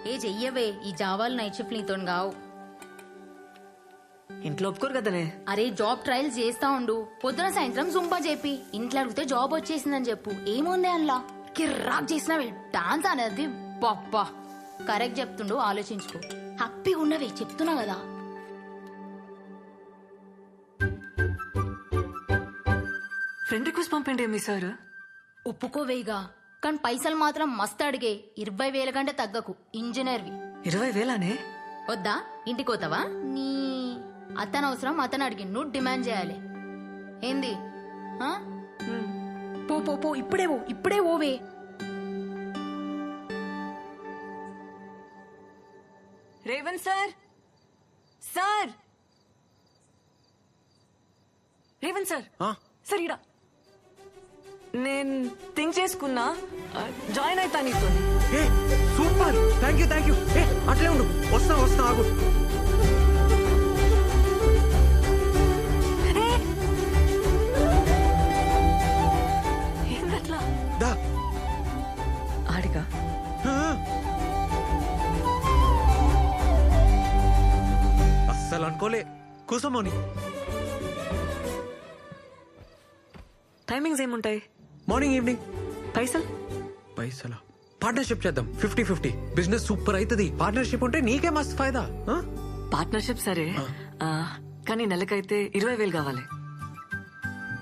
ఏ చెయ్యవే, ఈ జావాలు night shift నీతో కావు. ఇంట్లో ఒప్పుకోరు కదనే. అరే జాబ్ ట్రయల్స్ చేస్తా ఉండు, పొద్దున సాయంత్రం జుంపా చెప్పి ఇంట్లో అడిగితే జాబ్ వచ్చేసిందని చెప్పు. ఏముంది అందులో కిర్రాక్ చేసినవి డాన్స్ అనేది. పప్పా కరెక్ట్ చెప్తుండు, ఆలోచించుకో. హ్యాపీగా ఉన్నవే చెప్తున్నా కదా. ఫ్రెండ్ రిక్వెస్ట్ పంపండి మీ సార్. ఒప్పుకోవేగా, కానీ పైసలు మాత్రం మస్తు అడిగే. 20,000 కంటే తగ్గకు. ఇంజనీర్వి. 20,000నే? వద్దా? ఇంటికి పోతావా? నీ అతను అవసరం అతను అడిగి నువ్వు డిమాండ్ చేయాలి. ఏంది? పో పో పో, ఇప్పుడే ఓవే. Revanth sir, sir Revanth sir, sir ఇడా నేను థింక్ చేసుకున్నా, జాయిన్ అవుతా నీతో. Super, thank you. అట్లే ఉండు, వస్తా ఆగు. ఏందట్లా? దా ఆడిగా అస్సలు అనుకోలే. కూసమోని. టైమింగ్స్ ఏముంటాయి? Morning evening. పైసలా? పార్ట్నర్షిప్ చేద్దాం. 50-50. బిజినెస్ సూపర్ అవుతుంది. పార్ట్నర్షిప్ ఉంటే నీకే మస్తు ఫైదా. పార్ట్నర్షిప్ సరే, కానీ నెలకైతే 20,000 కావాలి.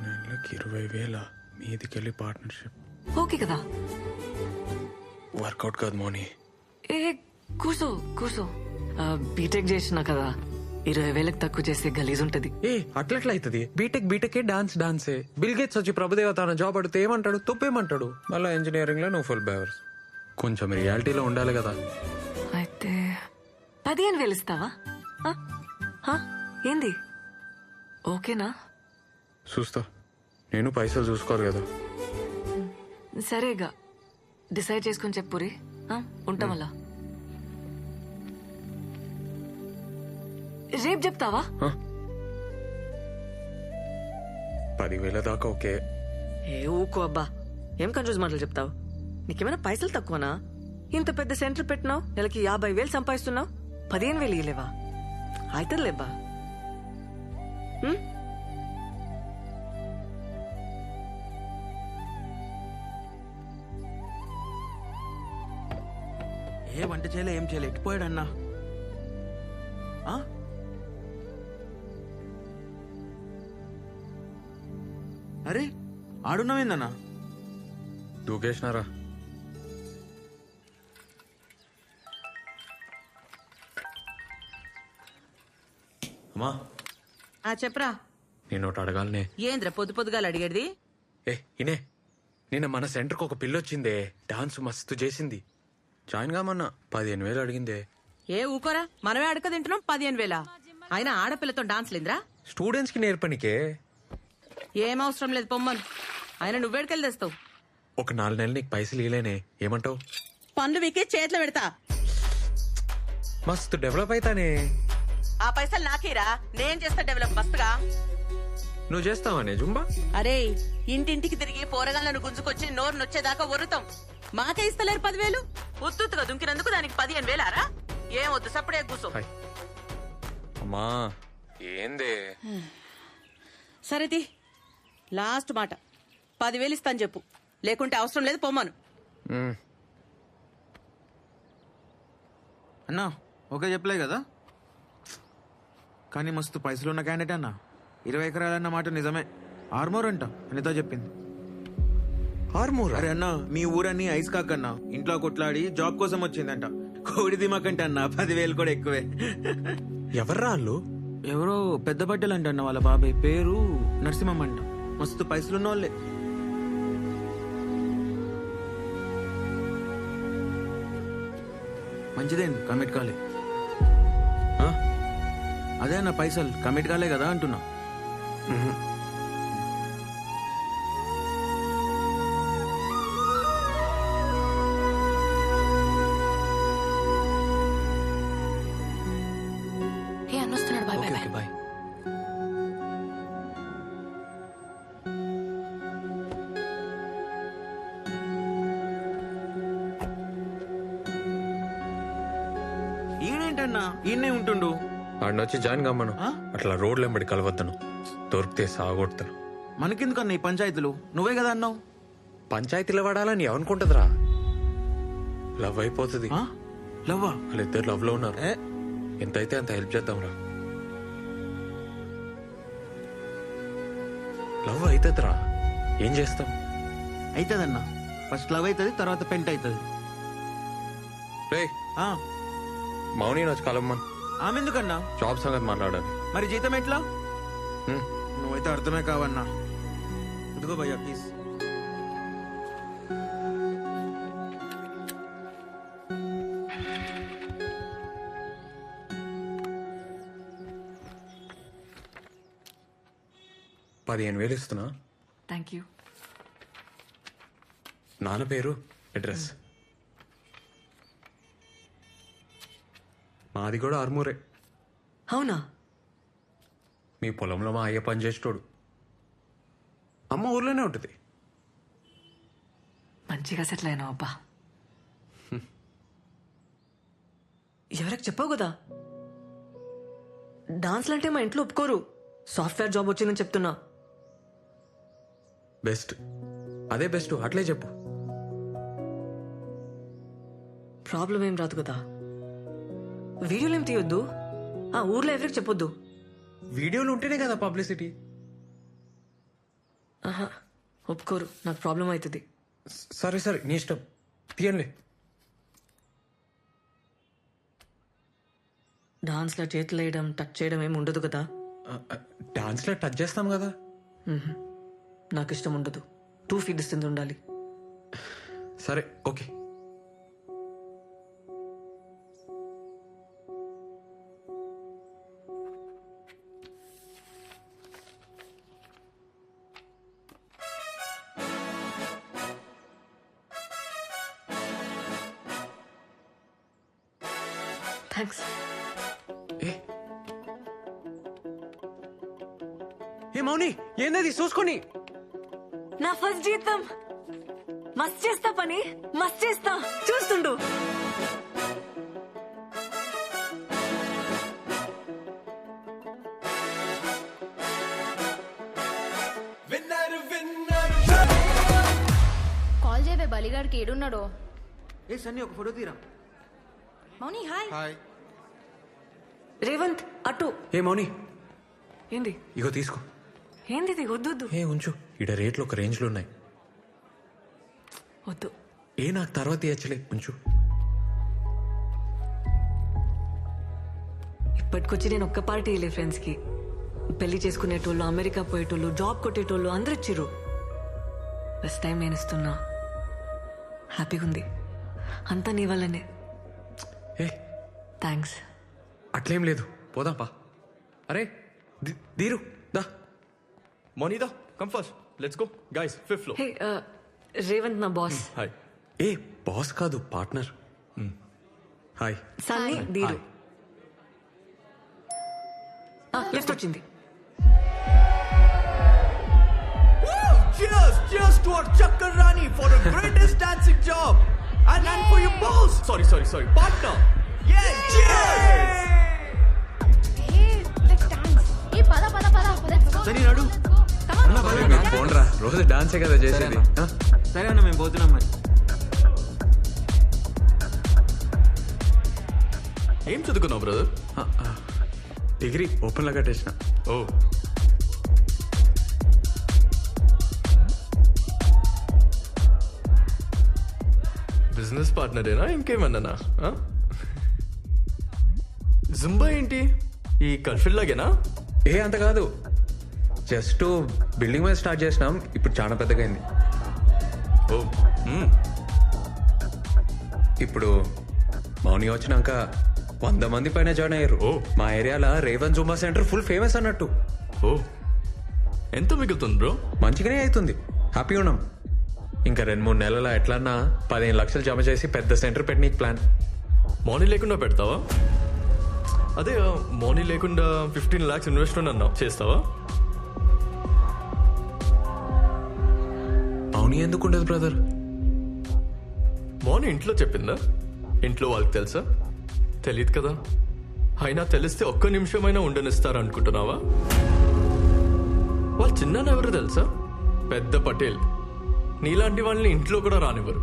నెలకి 20,000 మీదికెళ్ళి పార్ట్నర్షిప్ ఓకే కదా? వర్కౌట్ కాదు మోని. ఏ కూర్చో. బీటెక్ చేసినా కదా, 20,000 తక్కువ చేస్తే గలీజ్ ఉంటది. అట్లెట్లా అవుతుంది? బీటెక్ డాన్సే. బిల్ గేట్స్ వచ్చి ప్రభుదేవ తన జాబ్ అడిగితే ఏమంటాడు? తప్పేమంటాడు? మళ్ళీ ఇంజనీరింగ్ లో నువ్వు ఫుల్ బేవర్స్. కొంచెం రియాలిటీలో ఉండాలి కదా. అయితే 15,000 ఇస్తావా? ఏంది? ఓకేనా? చూస్తా. నేను పైసలు చూసుకోవాలి కదా. సరేగా, డిసైడ్ చేసుకుని చెప్పురి. ఉంటాం అలా. రేపు చెప్తావా? 10,000 దాకా ఓకే. ఏ ఊకో అబ్బా, ఏం కన్ఫ్యూజ్ మాటలు చెప్తావు? నీకేమైనా పైసలు తక్కువనా? ఇంత పెద్ద సెంటర్ పెట్టినావు, నెలకి 50,000 సంపాదిస్తున్నావు, 15,000 ఇయ్యలేవా? అవుతుందిలేబ్బా. ఏ వంట చేయలే, ఏం చేయలే, ఎట్టిపోయాడు అన్నా? అరే ఆడున్నావేందన్నా? దూకేసినారా? అమ్మా చెప్పరా. నేను ఒకటి అడగాలనే. ఏంద్ర పొద్దుగాల అడిగేది? ఇనే, నిన్న మన సెంటర్కి ఒక పిల్లొచ్చిందే, డాన్స్ మస్తు చేసింది. జాయిన్ కామన్నా 15,000 అడిగిందే. ఏ ఊకోరా, మనమే అడక తింటున్నాం. 15,000 అయినా ఆడపిల్లతో డాన్స్ లేదురా? స్టూడెంట్స్ కి నేర్పనికే. ఏం అవసరం లేదు, పొమ్మను. అయినా నువ్వేడికెళ్ళి తెస్తావు? ఒక 4 నెలలు నీకు పైసలు ఇలేనే, ఏమంటావు? పనులు వీకే చేతిలో పెడతా. మస్తు డెవలప్ అయితానే. ఆ పైసలు నాకేరా, నేను చేస్తా డెవలప్ మస్తుగా. నువ్వు చేస్తావానే జుంబా? అరే ఇంటింటికి తిరిగి పోరగాళ్ళను గుంజుకొచ్చి నోరు నొచ్చేదాకా ఒరుతాం. మాకే ఇస్తలేరు 10,000. ఉత్తుగా దుంకినందుకు దానికి 15,000 ఏం వద్దు, సప్పుడే కూసో. అమ్మా ఏందే? సరేది లాస్ట్ మాట, 10,000 ఇస్తాను చెప్పు, లేకుంటే అవసరం లేదు, పొమ్మను. అన్నా ఓకే చెప్పలే కదా, కానీ మస్తు పైసలు ఉన్న క్యాండిడేట్ అన్నా. 20 ఎకరాలన్న మాట నిజమే. ఆర్మోర్ అంట అనితో చెప్పింది. ఆర్మోర్? అరే అన్నా, మీ ఊరన్నీ ఐస్ కాకన్నా ఇంట్లో కొట్లాడి జాబ్ కోసం వచ్చిందంట. కోడి దిమాకంటే అన్న 10,000 కూడా ఎక్కువే. ఎవర్రా వాళ్ళు? ఎవరో పెద్ద బట్టలు అంట అన్న, వాళ్ళ బాబాయ్ పేరు నరసింహం అంట. మస్తు పైసలున్న వాళ్ళే. మంచిదేం కమిట్ కాలే. అదే అన్న, పైసలు కమిట్ కాలే కదా అంటున్నా. అన్నొస్తున్నాడు. Bye bye bye. ఏంటన్నా ఈయనే ఉంటుండు. ఆడినొచ్చి జాయిన్ కమ్మను. ఆ? అట్లా రోడ్లు వెంబడి కలవద్దను, దొరికితే సాగొడతాను. మనకెందుకన్నా ఈ పంచాయతీలు? నువ్వే కదా అన్నావు. పంచాయతీలో పడాలని ఎవనుకుంటుందిరా? లవ్ అయిపోతుంది. ఆ? లవ్వా? వాళ్ళిద్దరు లవ్ లో ఉన్నారు. ఏ? ఎంతైతే అంత హెల్ప్ చేద్దాంరా. లవ్ అవుతుందిరా, ఏం చేస్తాం? అవుతుందన్నా. ఫస్ట్ లవ్ అవుతుంది, తర్వాత పెంట్ అవుతుంది. రే మౌని వచ్చి కలమ్మన్, ఆమె ఎందుకన్నా? జాబ్ సంగతి మాట్లాడాలి. మరి జీతం ఎట్లా? హ్మ్. నువ్వైతే అర్థమే కావన్నా. ఇదిగో భయ్యా ప్లీజ్. $15,000 ఇస్తున్నా. Thank you. నాన్న పేరు, అడ్రస్. మాది కూడా ఆర్మూరే. అవునా? మీ పొలంలో మా అయ్య పని చేసేటోడు. అమ్మ ఊర్లోనే ఉంటుంది. మంచిగా సెటిల్ అయినావు అబ్బా. ఎవరికి చెప్పావు కదా, డాన్స్లు అంటే మా ఇంట్లో ఒప్పుకోరు. సాఫ్ట్వేర్ జాబ్ వచ్చిందని చెప్తున్నా. బెస్ట్, అదే బెస్ట్, అట్లే చెప్పు. ప్రాబ్లం ఏం రాదు కదా. వీడియోలు ఏం తీయొద్దు, ఆ ఊర్లో ఎవరికి చెప్పొద్దు. వీడియోలు ఉంటేనే కదా పబ్లిసిటీ. ఆహా, ఒప్పుకోరు, నాకు ప్రాబ్లం అవుతుంది. సరే సరే, నీ ఇష్టం, తీయండి. డాన్స్లో చేతులు వేయడం, టచ్ చేయడం ఏమి ఉండదు కదా. డాన్స్లో టచ్ చేస్తాం కదా. నాకు ఇష్టం ఉండదు. 2 feet డిస్టెన్స్ ఉండాలి. సరే ఓకే. థ్యాంక్స్. ఏ మౌని, ఏందది చూసుకొని? నా ఫస్ట్ జీతం. మస్త్ చేస్తా పని, మస్త్ చేస్తా, చూస్తుండు. కాల్ చేయవే బలిగాడికి, ఏడున్నాడో? ఏ సన్నీ ఒక ఫోటో తీరా. మౌని హాయ్. రేవంత్ అటు. ఏ మౌని, ఏంది? ఇగో తీసుకో. ఏంది ఇది? వద్దు వద్దు ఏ ఉంచు, ఈడ రేట్లు ఒక రేంజ్లో ఉన్నాయి. వద్దు. ఏ నాకు తర్వాత ఇచ్చలే, ఉంచు. ఇప్పటికొచ్చి నేను ఒక్క పార్టీ వెళ్ళే ఫ్రెండ్స్కి. పెళ్లి చేసుకునేటోళ్ళు, అమెరికా పోయేటోళ్ళు, జాబ్ కొట్టేటోళ్ళు అందరూ ఇచ్చిర్రు. ఫస్ట్ టైం నేను ఇస్తున్నా. హ్యాపీగా ఉంది. అంతా నీ వల్లనే. ఏ థ్యాంక్స్. అట్లేం లేదు, పోదాంపా. అరే దీరు దా. Monida, come first. Let's go. Guys, 5th floor. హే, రేవంత్ నా బాస్. Hi. ఏ బాస్ కాదు, పార్ట్నర్. హాయ్. సన్నీ, దీరు. లిఫ్ట్ వచ్చింది. Cheers! Cheers to our Chakarani for the greatest dancing job! And for your boss! Sorry. Partner! Yeah! Cheers! సరే నాడు. పోండ్రా, రోజు డాన్సే కదా చేసేది. ఆ? సరే అన్న, మేము పోతున్నాం మరి. ఏం చదువుకున్నావు బ్రదర్? డిగ్రీ ఓపెన్ లో కట్టేసిన. ఓ, బిజినెస్ పార్ట్నరేనా ఇంకేమన్నానా? జుంబా ఏంటి, ఈ కల్ఫిల్ లాగేనా? ఏ అంత కాదు, జస్ట్ బిల్డింగ్ మీద స్టార్ట్ చేసినాం, ఇప్పుడు చాలా పెద్దగా అయింది. ఓ, ఇప్పుడు మౌని వచ్చినాక 100 మంది పైన జాయిన్ అయ్యారు. ఓ. మా ఏరియాలో Revan Zumba centre full famous అన్నట్టు. ఓ, ఎంత మిగులుతుంది బ్రో? మంచిగానే అవుతుంది, హ్యాపీ ఉన్నాం. ఇంకా 2-3 నెలల ఎట్లన్నా 15 లక్షలు జమ చేసి పెద్ద సెంటర్ పెట్టనీకి ప్లాన్. మనీ లేకుండా పెడతావా? అదే మనీ లేకుండా 15 lakhs ఇన్వెస్ట్మెంట్ అన్నావు, చేస్తావా? మౌని ఎందుకు ఉండదు బ్రదర్? మౌని ఇంట్లో చెప్పిందా? ఇంట్లో వాళ్ళకి తెలుసా? తెలియదు కదా. అయినా తెలిస్తే ఒక్క నిమిషమైనా ఉండనిస్తారు అనుకుంటున్నావా? వాళ్ళ చిన్న ఎవరు తెలుసా? పెద్ద పటేల్. నీలాంటి వాళ్ళని ఇంట్లో కూడా రానివ్వరు.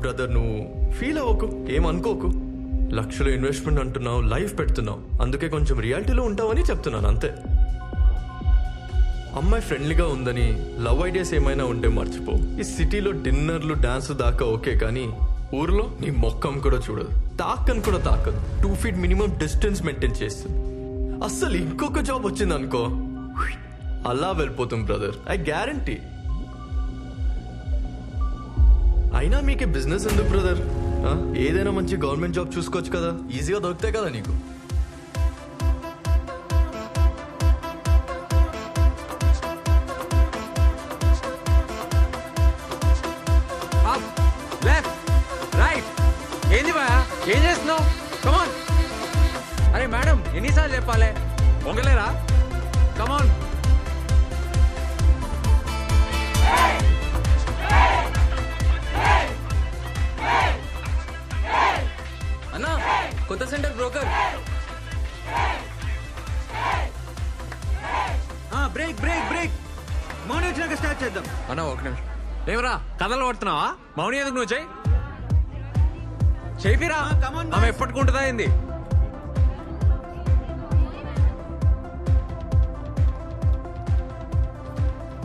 బ్రదర్, నువ్వు ఫీల్ అవ్వకు, ఏమనుకోకు. లక్షలు ఇన్వెస్ట్మెంట్ అంటున్నావు, లైఫ్ పెడుతున్నావు, అందుకే కొంచెం రియాలిటీలో ఉంటావని చెప్తున్నాను అంతే. అమ్మాయి ఫ్రెండ్లీగా ఉందని లవ్ ఐడియాస్ ఏమైనా ఉంటే మర్చిపో. ఈ సిటీలో డిన్నర్లు డాన్స్ దాకా ఓకే, కానీ ఊర్లో నీ మొక్కం కూడా చూడదు, తాకని కూడా తాకదు. 2 feet మినిమం డిస్టెన్స్ మెయింటైన్ చేస్తుంది. అస్సలు ఇంకొక జాబ్ వచ్చింది అనుకో, అలా వెళ్ళిపోతుంది బ్రదర్, ఐ గ్యారంటీ. అయినా మీకే బిజినెస్ ఎందుకు బ్రదర్? ఏదైనా మంచి గవర్నమెంట్ జాబ్ చూసుకోవచ్చు కదా, ఈజీగా దొరుకుతాయి కదా నీకు. లెఫ్ట్ రైట్ ఏంది బా, ఏం చేస్తున్నావు? కమాన్. అరే మేడం, ఎన్నిసార్లు చెప్పాలి? పొంగలేరా? కమాన్. అన్నా, కొత్త centre broker. Break break break, Mouni వచ్చినాక స్టార్ట్ చేద్దాం. అన్న ఒక నిమిషం. ఏమరా కథలు పడుతున్నావా? మౌని ఎందుకు నువ్వు చెయ్యి చేపిరా. come on, ఆమె boss. ఎప్పటికుంటుందా ఏంది?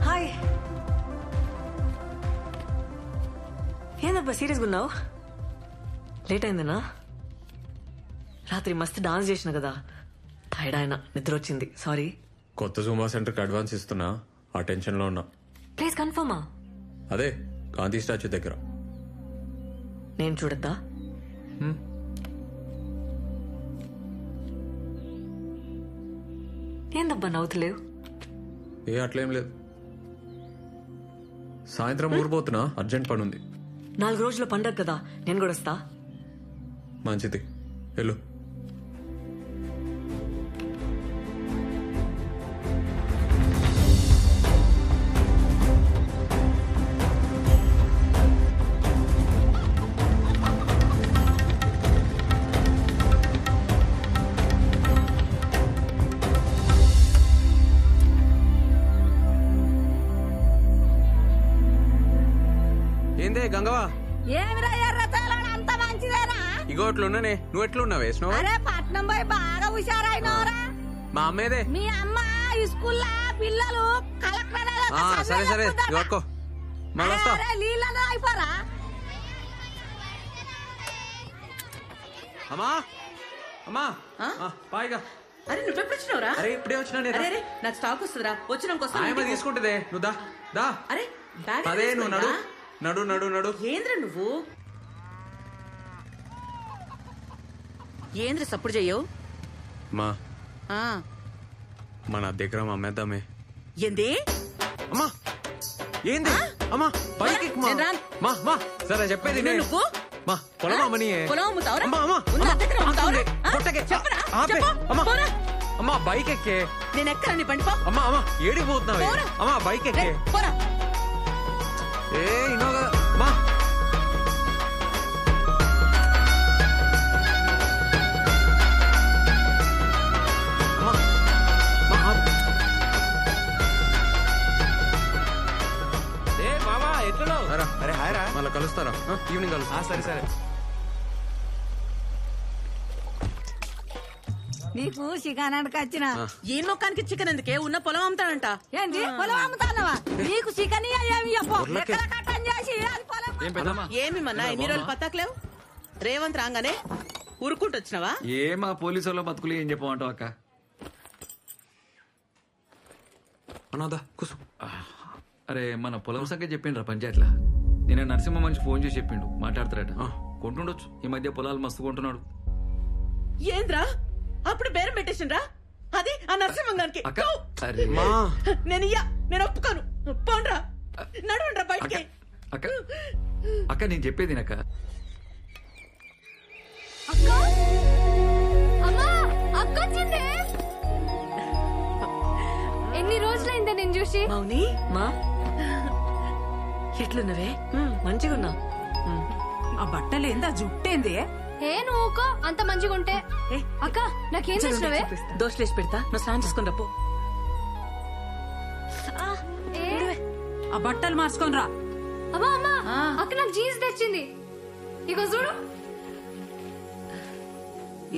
హాయ్. ఏందబ్బా సీరియస్గా ఉన్నావు? లేట్ అయిందనా? రాత్రి మస్తు డాన్స్ చేసిన కదా, టైర్డ్ ఆయన, నిద్ర వచ్చింది, సారీ. కొత్త జూమా సెంటర్కి అడ్వాన్స్ ఇస్తున్నా, ఆ టెన్షన్లో ఉన్నా. ప్లీజ్ కన్ఫర్మా? అదే గాంధీ స్టాచ్యూ దగ్గర. నేను చూడద్దా? ఏందబ్బా నవ్వుతలేవు? ఏ అట్లేం లేదు. సాయంత్రం ఊరిపోతున్నా, అర్జెంట్ పని ఉంది. 4 రోజుల పండగ కదా, నేను కూడా వస్తా. మంచిది, వెళ్ళు. ఏందే గంగవా? ఏమిరా ఎర్రచాలని అంత మంచిదేనా? ఇగో అట్లున్నానే, నువ్వు ఎట్లున్నావు? వేసినావు? అరే పట్నం పోయి బాగా హుషారైనవరా. మా అమ్మేదే. మీ అమ్మ స్కూల్లో పిల్లలు కలెక్టర్ సరే సరే ఇగో మళ్ళీ వస్తా. నీళ్ళలో అయిపోరా. అమ్మా అమ్మా ఆ? పాయిగా. అరే నువ్వెప్పుడు వచ్చినావురా? అరే ఇప్పుడే వచ్చినా నేను. అరే నాకు స్టాక్ వస్తుందిరా, వచ్చినాక ఆయమ్మ తీసుకుంటుందే, నువ్వు దా దా. అరే బ్యాగ్ అదే నువ్వు నడు నడు నడు నడు. ఏంద్ర నువ్వు ఏంద్ర సప్పుడు చెయ్యవు? మా ఆ, మన దగ్గర అమ్మేద్దామే. ఏంది? అమ్మా ఏంది? అమ్మా పైకి ఎక్కు, మా. నేను రాను. మా మా సరే చెప్పేది నేను వినే. నువ్వు మా పొలం అమ్మని. పొలం అమ్ముతావురా? అమ్మా అమ్మా ఉన్న అమ్మా, దగ్గర అమ్ముతావురా? ఆ? కొట్టకే. చెప్పరా? ఆపే. చెప్పు. అమ్మా పోరా. అమ్మా బైక్ ఎక్కే. నేను ఎక్కడ నీ బండి పో. అమ్మా అమ్మా ఏడికి పోతున్నావే? పోరా. అమ్మా బైక్ ఎక్కే. రే, పోరా. ఏ ఇన్నోగా మా. అమ్మా మా ఆపు. రా. అరే హాయ్ రా. మళ్ళా కలుస్తారా? ఈవినింగ్ కలుస్తా. సరే సరే. నీకు చికెనానికి వచ్చిన ఈ నొక్కానికి చికెన్ ఎందుకే? ఉన్న పొలం అమ్ముతాడంట. ఏంది పొలం అమ్ముతానవా? నీకు చికెన్ ఏమి చెప్పు. ఊర్లోకి. ఎక్కడ కట్టం చేసి అది పొలం ఏమి మన్నా ఇన్ని రోజులు పత్తాకలేవు? రేవంత్ రాగానే ఉరుకుంటూ వచ్చినావా? ఏ మా పోలీసు వాళ్ళ బతుకులు ఏం చెప్పమంటావు అక్క? అన్నదా కూసు. అరే మన పొలం సంగతి చెప్పిండ్రా పంచాయతీలా. నేను నరసింహ మనిషి ఫోన్ చేసి చెప్పిండు, మాట్లాడతారట. కొంటుండొచ్చు, ఈ మధ్య పొలాలు మస్తు కొంటున్నాడు. ఏంద్రా అప్పుడు బేరం పెట్టేసిండ్రా? అది ఆ నరసింహంగానికి. అక్క అరే మా నేను ఒప్పుకోను. పోండ్రా, నడవండ్రా అక్క బయటికి. అక్క అక్క నేను చెప్పేది అక్క. అక్క అమ్మా అక్క వచ్చింది. ఎన్ని రోజులైందా నేను చూసి? మౌని మా ఎట్లున్నవే? మంచిగున్నా. ఆ బట్టలు ఏందా జుట్టేంది? ఏ నువ్వుకో అంత మంచిగా ఉంటే అక్క నాకేం తెచ్చినవే దోశలేసి పెడతా నువ్వు స్నానం చేసుకుని రప్పు. ఆ బట్టలు మార్చుకొని రా. అమ్మా అమ్మా అక్క నాకు జీన్స్ తెచ్చింది ఇగో చూడు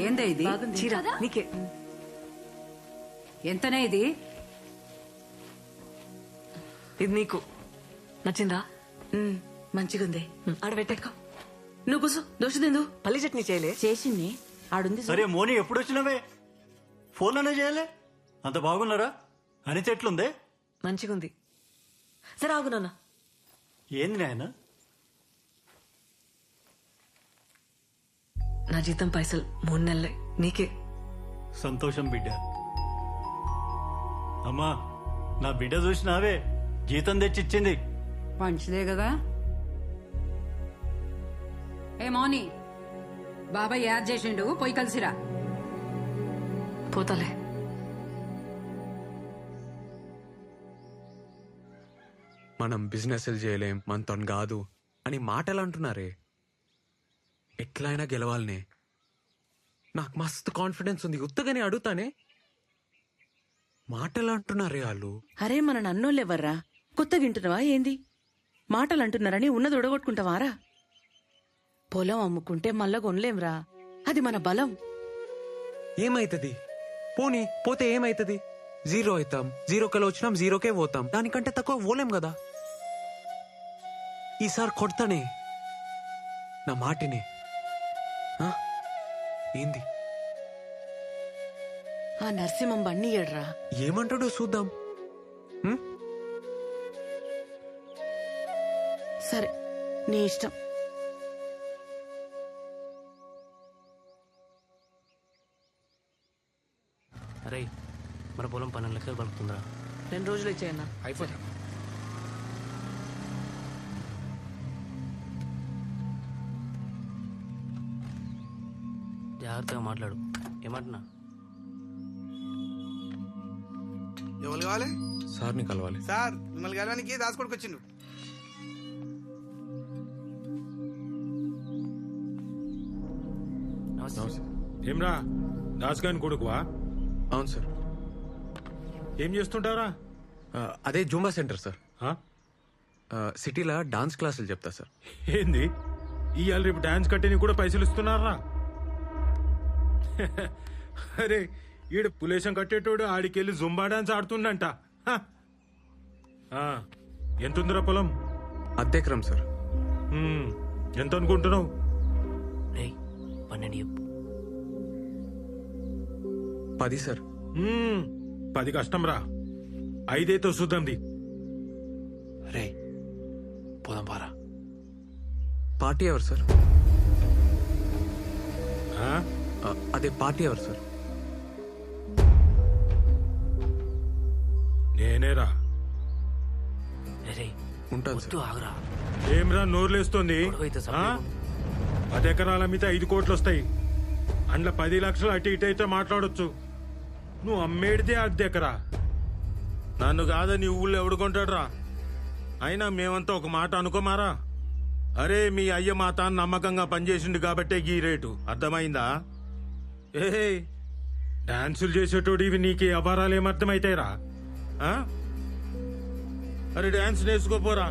ఏందే ఇది? చీర నీకే. ఎంతనే ఇది? ఇది నీకు నచ్చిందా? మంచిగుంది. ఆడబెట్టేకో. నువ్వు కూసు దోశ తిందు. పల్లి చట్నీ చేయలే. చేసింది ఆడుంది. సరే మోని ఎప్పుడు వచ్చినవే? ఫోన్లోనే చేయలే? అంత బాగున్నారా? అనిత ఎట్లుందే? మంచిగుంది. సరే ఆగు నాన్న. ఏంది నాయన? నా జీతం పైసలు 3 నెలలే నీకే. సంతోషం బిడ్డ. అమ్మా నా బిడ్డ చూసినావే, జీతం తెచ్చిచ్చింది. మంచిదే కదా. ఏ మౌని, బాబాయ్ యాడ్ చేసిండు, పోయి కలిసిరా. పోతాలే. మనం బిజినెస్ చేయలేం, మనతో కాదు అని మాటలు అంటున్నారే. ఎట్లయినా గెలవాలనే. నాకు మస్తు కాన్ఫిడెన్స్ ఉంది. ఉత్తగానే అడుగుతానే. మాటలు అంటున్నారే వాళ్ళు. అరే మన నన్నోళ్ళెవర్రా? కొత్తగా వింటున్నావా ఏంది? మాటలు అంటున్నారని ఉన్నది ఉడగొట్టుకుంటావారా? పొలం అమ్ముకుంటే మళ్ళా కొనలేంరా, అది మన బలం. ఏమైతుంది? పోనీ పోతే ఏమైతుంది? 0 అవుతాం. 0కెళ్ళి వచ్చినాం, 0కే పోతాం. దానికంటే తక్కువ పోలేం కదా. ఈసారి కొడతానే నా మాటిని. ఆ? ఏంది? ఆ నరసింహం బండి ఏడ్రా. ఏమంటాడో చూద్దాం. సరే నీ ఇష్టం. అరే మన పొలం 12 లక్షలు పలుకుతుందిరా. 2 రోజులు ఇచ్చేయన్నా. అయిపోతా. జాగ్రత్తగా మాట్లాడు. ఏమంటున్నా? ఎవరు కావాలి? సార్ని కలవాలి. సార్ మిమ్మల్ని కలవడానికి దాచుకోడికి వచ్చిండు. ఏమ్రా దాస్గాని కొడుకువా? అవును సార్. ఏం చేస్తుంటారా? అదే జూంబా సెంటర్ సార్. సిటీలో డాన్స్ క్లాసులు చెప్తా సార్. ఏంది ఇవాళ రేపు డాన్స్ కట్టేని కూడా పైసలు ఇస్తున్నారా? అరే ఈడు పులేశం కట్టేటోడు ఆడికెళ్ళి జుంబా డాన్స్ ఆడుతుండంట. ఎంతుందిరా పొలం? అద్దెకరం సార్. ఎంత అనుకుంటున్నావు? 12 చెప్పు. 10 సార్. 10 కష్టం రా. 5 చూద్దాంది. రే పోదాం పారా. పార్టీ ఎవరు సార్? అదే పార్టీ ఎవరు సార్? నేనేరా. ఉంటాను సార్. ఆగరా. ఏమ్రా నోర్లేస్తుంది? 10 ఎకరాల మీద 5 కోట్లు వస్తాయి. అందులో 10 లక్షలు అటు ఇటు అయితే మాట్లాడొచ్చు. నువ్వు అమ్మేడితే అద్దెకరా. నన్ను కాదని ఊళ్ళో ఎవడు కొంటాడురా? అయినా మేమంతా ఒక మాట అనుకోమారా. అరే మీ అయ్య మా తాను నమ్మకంగా పనిచేసిండు కాబట్టే గీ రేటు. అర్థమైందా? ఏ డాన్సులు చేసేటోడు ఇవి నీకు అపారాలు ఏమర్థమైతాయిరా? అరే డాన్స్ నేర్చుకోపోరా.